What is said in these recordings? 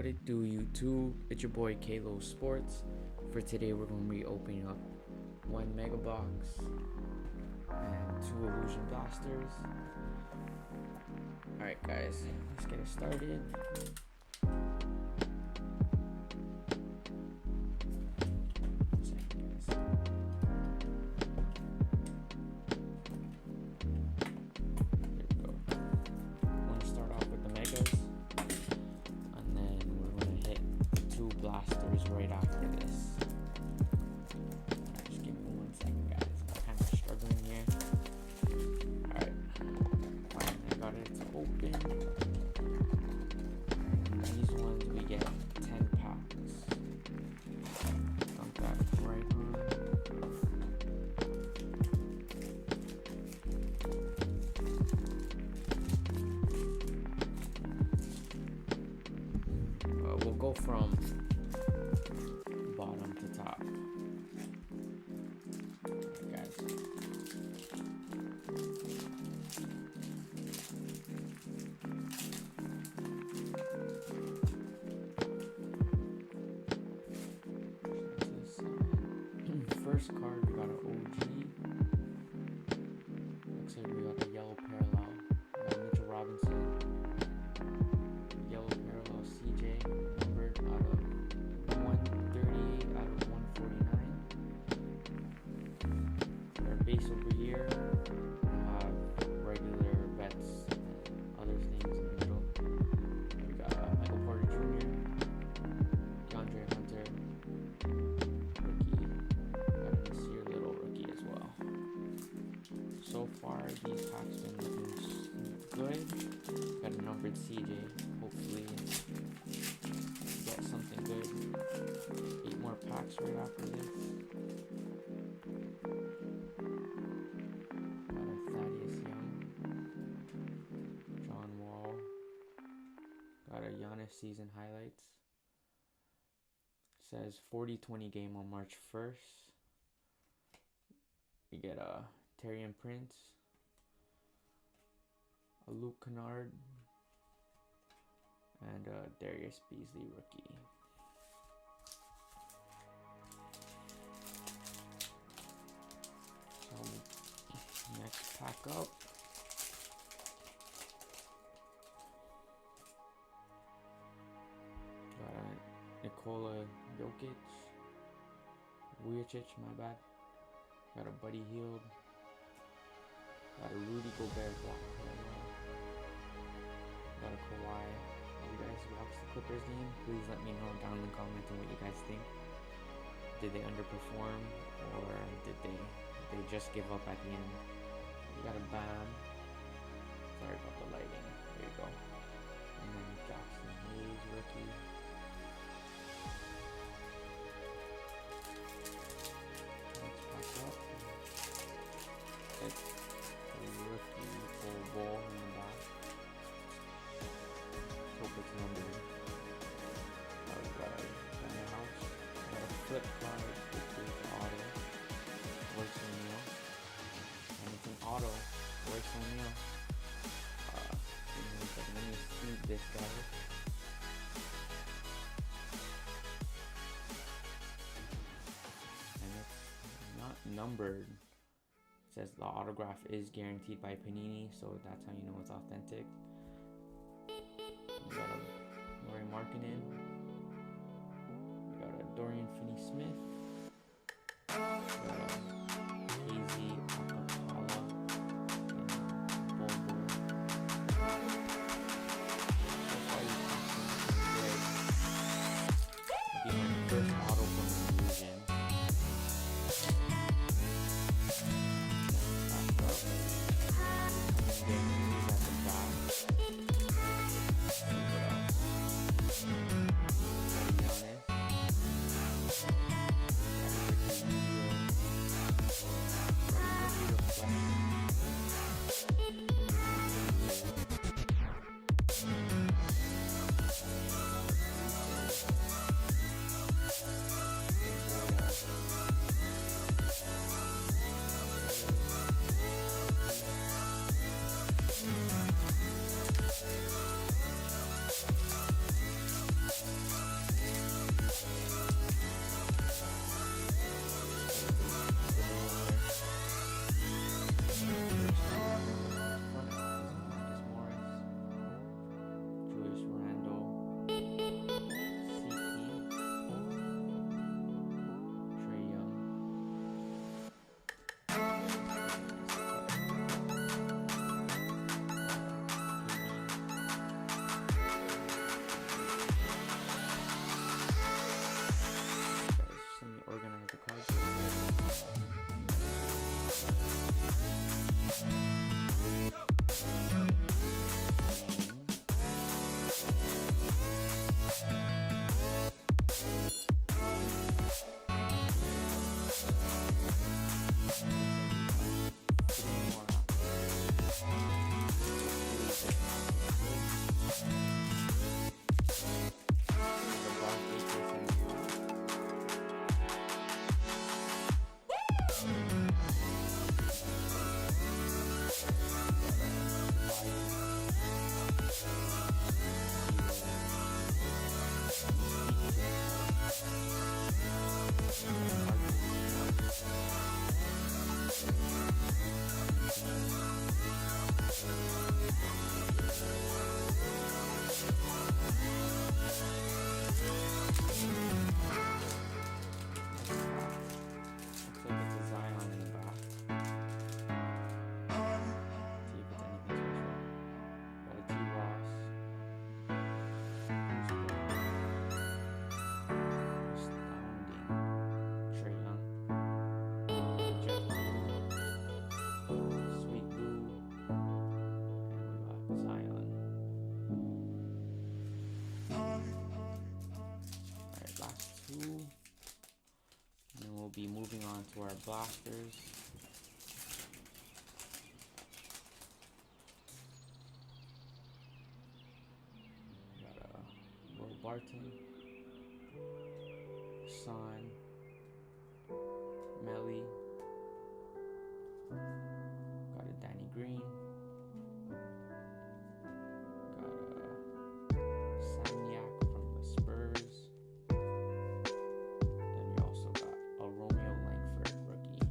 What it do, YouTube? It's your boy Kalo Sports. For today, we're going to be opening up one Mega Box and two Illusion Blasters. Alright guys, let's get it started. Blasters right after this. Just give me 1 second, guys. I'm kind of struggling here. Alright. I got it to open. These ones we get 10 packs. Dump that right on. We'll go from bottom to top. Right, guys. First card, we got an OG. Looks like we got a yellow parallel. We got Mitchell Robinson. Yellow parallel CJ, numbered out of 138 out of 149. Our base over here, we have regular vets and other things in the middle. We got Michael Porter Jr., DeAndre Hunter, rookie, got a Nasir Little rookie as well. So far, these packs been looking good. Got a numbered CJ. Hopefully get something good. 8 more packs right after this. Got a Thaddeus Young, John Wall. Got a Giannis season highlights. Says 40-20 game on March 1st. We get a Taurean Prince, a Luke Kennard, and Darius Beasley rookie. So next pack up. Got a Nikola Vujicic, my bad. Got a Buddy Hield. Got a Rudy Gobert black. Got a Kawhi. You guys watch the Clippers game, please let me know down in the comments on what you guys think. Did they underperform, or did they just give up at the end? We got a Bam. Sorry about the lighting. There you go. And then Jackson Hayes rookie. Let's pack up. It's a rookie full ball in the back. Hope it's numbered. We got a house. We got a flip card, which is auto. Royce O'Neale. And it's an auto. Royce O'Neale. Let me sneak this guy. And it's not numbered. It says the autograph is guaranteed by Panini, so that's how you know it's authentic. We got a Lauri Markkanen. We got a Dorian Finney-Smith. We got a Easy Acapella and Bulbo. So far, these packs are great. It'll be my first auto from Illusion. be moving on to our blasters. Got a Will Barton, Son, Melly, got a Danny Green, got a Sagnac from the Spurs. Then we also got a Romeo Langford rookie.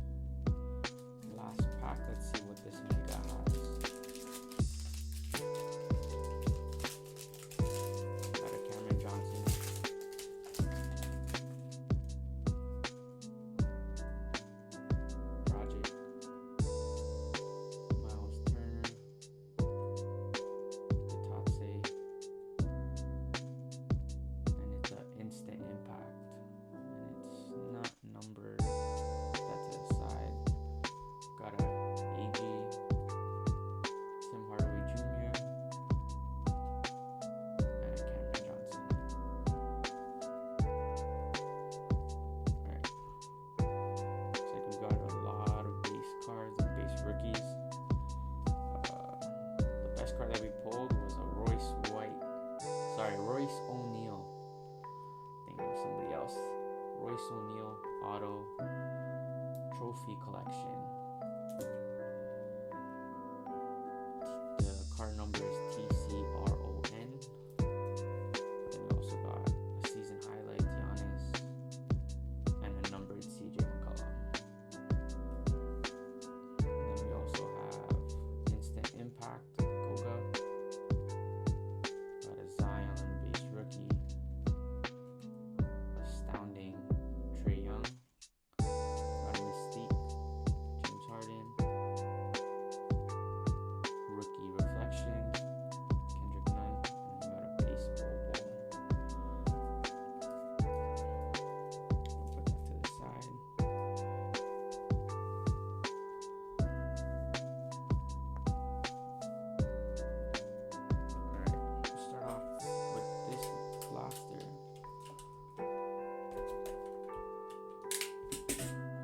Last pack, let's see what this mega has. Got a Cameron Johnson. Project. Miles Turner. Detatse. And it's an instant impact. And it's not numbered. That's to the side. Got a AG. Tim Hardaway Jr. And a Cameron Johnson. Alright. Looks like we got a lot of base cards and base rookies. The best card that we pulled was a Royce O'Neale. I think it was somebody else. Royce O'Neale Auto Trophy Collection. The card number is TCRON. Then we also got a season highlight Giannis and a numbered CJ McCollum. Then we also have instant impact Goga. Got a Zion base rookie. Astounding Trae Young. Got a Mystique James Harden. Rookie Reflection Kendrick Nunn. And we got a baseball ball. Put that to the side. Alright, we'll start off with this blaster.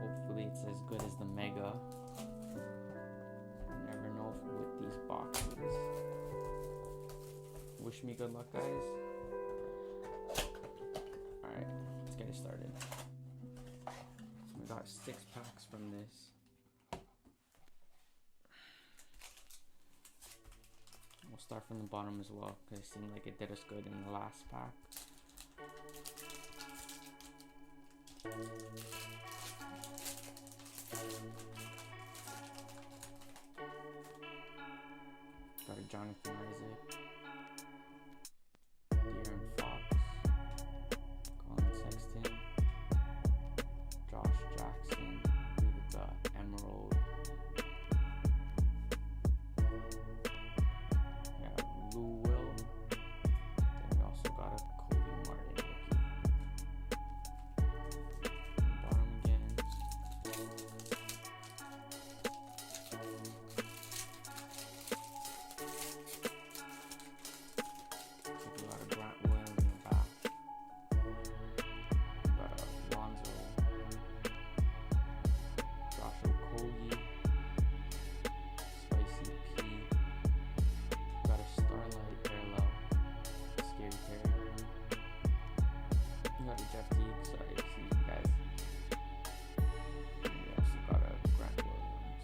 Hopefully it's as good as the Mega. You never know with these boxes. Wish me good luck, guys. Alright, let's get it started. We got 6 packs from this. We'll start from the bottom as well, because it seemed like it did us good in the last pack. Got a Jonathan Isaac, De'Aaron Fox, Colin Sexton, Josh Jackson, Luka Emerald. Yeah, Lou Will. Then we also got a Kobe Martin rookie. Bottom again. Took a lot of Grant Williams in the back. Got a Lonzo, Josh Okogie, Spicy P. Got a Starlight Parallel, Scary Terry. Got a Jeff Teague, sorry, excuse me guys. And we also got a Grant Williams.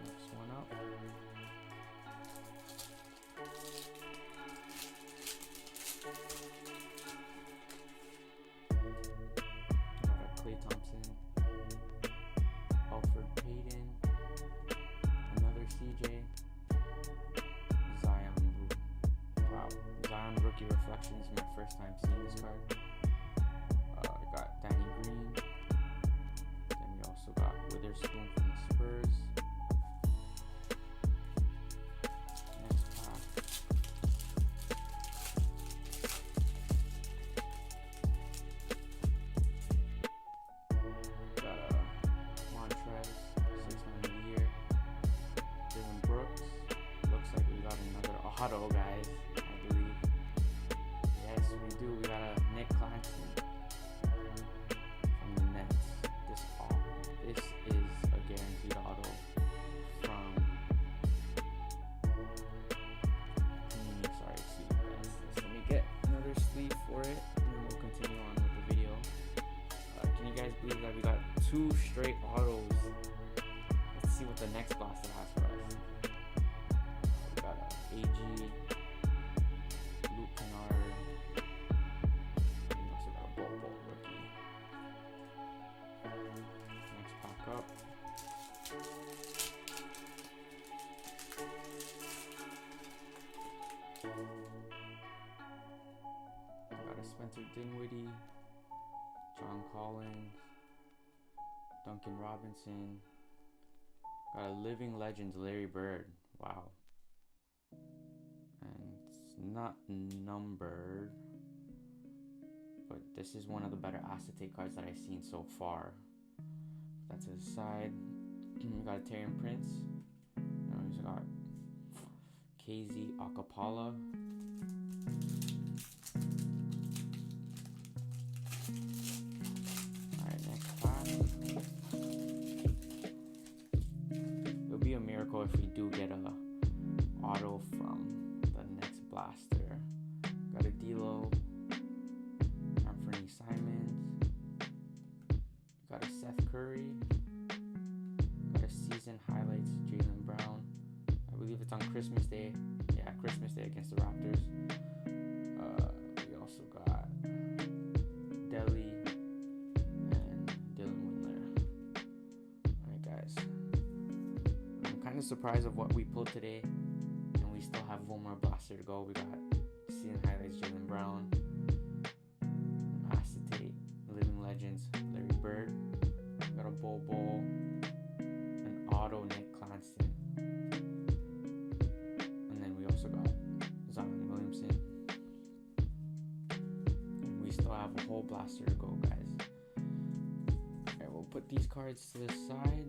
Next one up. Got a Klay Thompson, Alfred Payton, another CJ, Zion. Wow, Zion Rookie Reflections. My first time seeing this card. I got Danny Green. Then we also got Witherspoon from the Spurs. Next pack. Got a Montrez, 6-man of the year. Dylan Brooks. Looks like we got another auto, guys. I believe. Yes, we do. We got a Nick Claxton from the This is a guaranteed auto from. Sorry, excuse me, guys. Let me get another sleeve for it, and then we'll continue on with the video. Can you guys believe that we got 2 straight autos? Let's see what the next blaster has for us. We got a AG, Luke Kennard, and we also got a Bobo rookie. Next pack up. Got a Spencer Dinwiddie, John Collins, Duncan Robinson. Got a Living Legends Larry Bird. Wow. And it's not numbered, but this is one of the better acetate cards that I've seen so far. Put that to the side. We got a Tyrion Prince. And we got KZ Acapella. Alright, next pack. It'll be a miracle if we do get a auto from the next blaster. Got a D'Lo, Anthony Simons. Got a Seth Curry. Got a season highlights Jaylen Brown. I believe it's on Christmas Day. Yeah, Christmas Day against the Raptors. We also got Delhi and Dylan Windler. Alright, guys. I'm kind of surprised of what we pulled today, and we still have one more blaster to go. We got season highlights Jaylen Brown, acetate Living Legends Larry Bird. We got a Bobo, an auto Nick Claxton, and then we also got Zion Williamson. And we still have a whole blaster to go, guys. Alright, we'll put these cards to the side.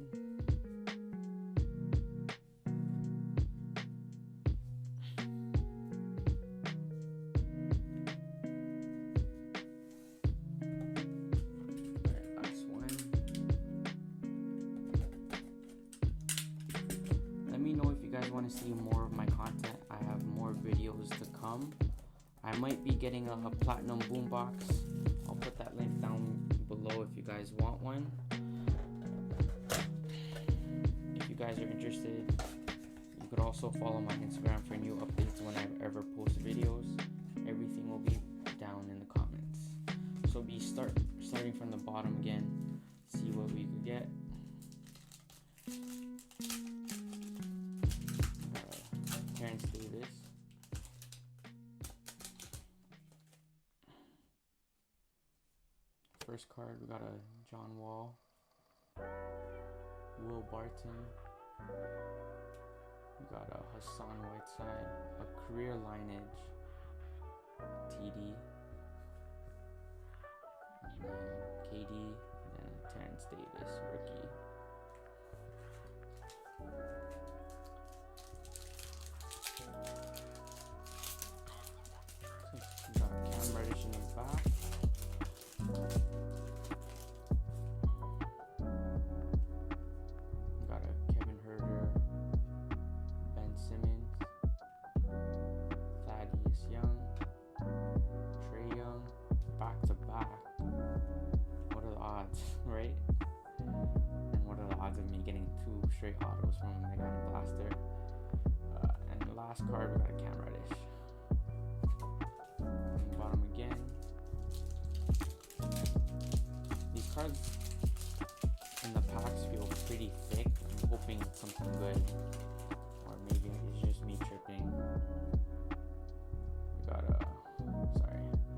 Want to see more of my content, I have more videos to come. I might be getting a platinum boombox. I'll put that link down below if you guys want one. If you guys are interested, you could also follow my Instagram for new updates when I ever post videos. Everything will be down in the comments. So be starting from the bottom again, see what we could get. Terrence Davis. First card, we got a John Wall, Will Barton. We got a Hassan Whiteside, a career lineage TD, and then KD, and a Terrence Davis rookie. We got Cam Reddish in the back. We got a Kevin Herter, Ben Simmons, Thaddeus Young, Trey Young, back to back. What are the odds, right? And what are the odds of me getting 2 straight autos from Megan Blaster? And the last card, we got a Cam Reddish. On the bottom again. These cards in the packs feel pretty thick. I'm hoping it's something good, or maybe it's just me tripping. We got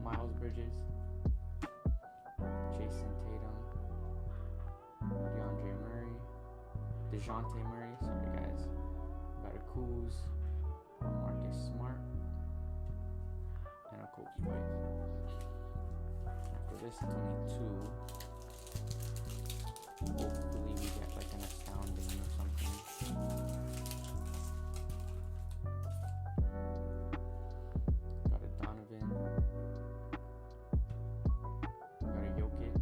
Miles Bridges, Jason Tatum, DeJounte Murray, sorry guys. We got a Kuz, Marcus Smart, and a Kobe White. After this, it's only 2. Hopefully we get like an astounding or something. Got a Donovan. Got a Jokic.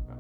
Got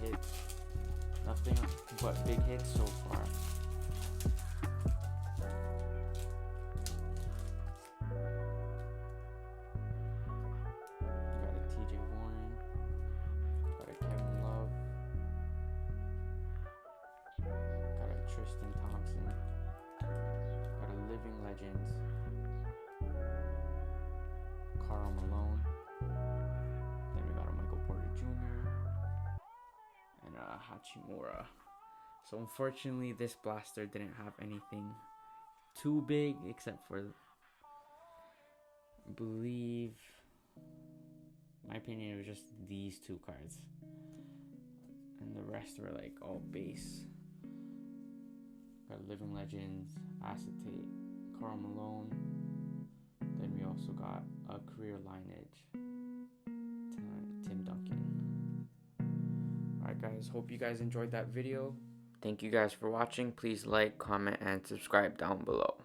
hits. Nothing but big hits so far. Got a TJ Warren. Got a Kevin Love. Got a Tristan Thompson. Got a Living Legends. Karl Malone. Then we got a Michael Porter Jr. and a Hachimura. So unfortunately, this blaster didn't have anything too big except for, I believe, my opinion, it was just these two cards, and the rest were like all base. Got Living Legends, Acetate, Karl Malone. Then we also got a career lineage, Tim Duncan. Alright guys, hope you guys enjoyed that video. Thank you guys for watching. Please like, comment, and subscribe down below.